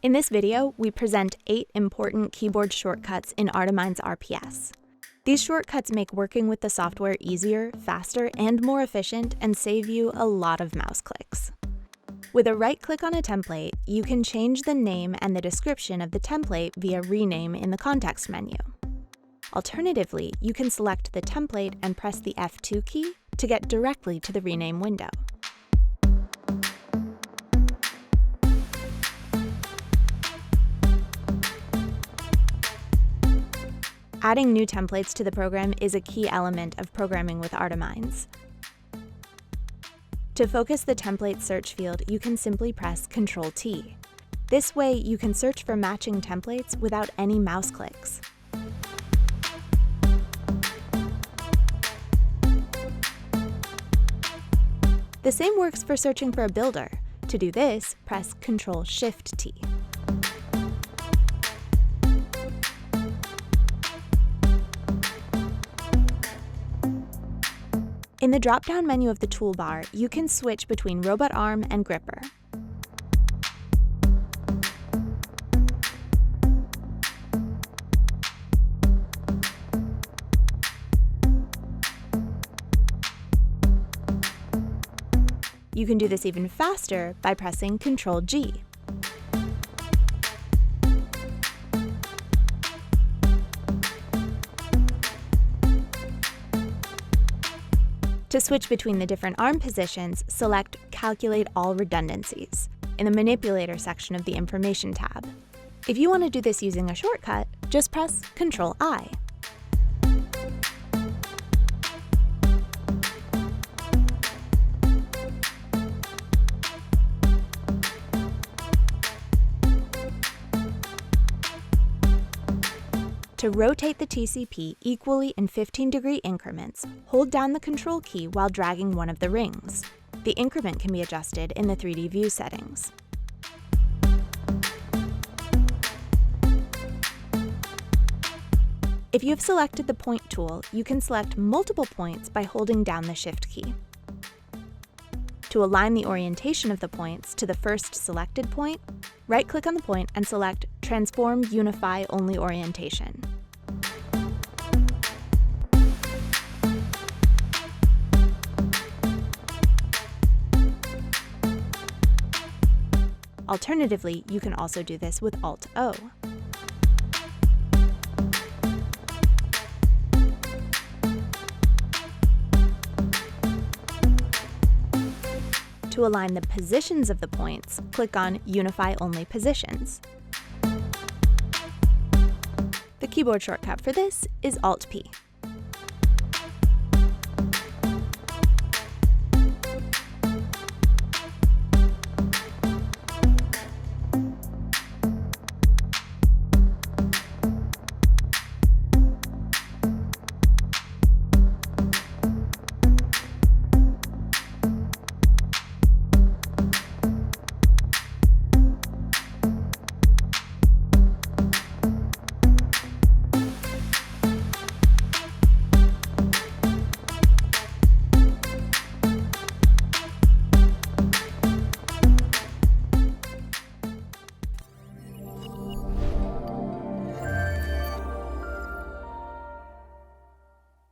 In this video, we present 8 important keyboard shortcuts in ArtiMinds RPS. These shortcuts make working with the software easier, faster, and more efficient, and save you a lot of mouse clicks. With a right-click on a template, you can change the name and the description of the template via Rename in the context menu. Alternatively, you can select the template and press the F2 key to get directly to the Rename window. Adding new templates to the program is a key element of programming with ArtiMinds. To focus the template search field, you can simply press Ctrl-T. This way, you can search for matching templates without any mouse clicks. The same works for searching for a builder. To do this, press Ctrl-Shift-T. In the drop-down menu of the toolbar, you can switch between robot arm and gripper. You can do this even faster by pressing Ctrl-G. To switch between the different arm positions, select Calculate All Redundancies in the Manipulator section of the Information tab. If you want to do this using a shortcut, just press Ctrl-I. To rotate the TCP equally in 15-degree increments, hold down the Control key while dragging one of the rings. The increment can be adjusted in the 3D view settings. If you have selected the Point tool, you can select multiple points by holding down the Shift key. To align the orientation of the points to the first selected point, right-click on the point and select Transform Unify Only Orientation. Alternatively, you can also do this with Alt-O. To align the positions of the points, click on Unify Only Positions. The keyboard shortcut for this is Alt-P.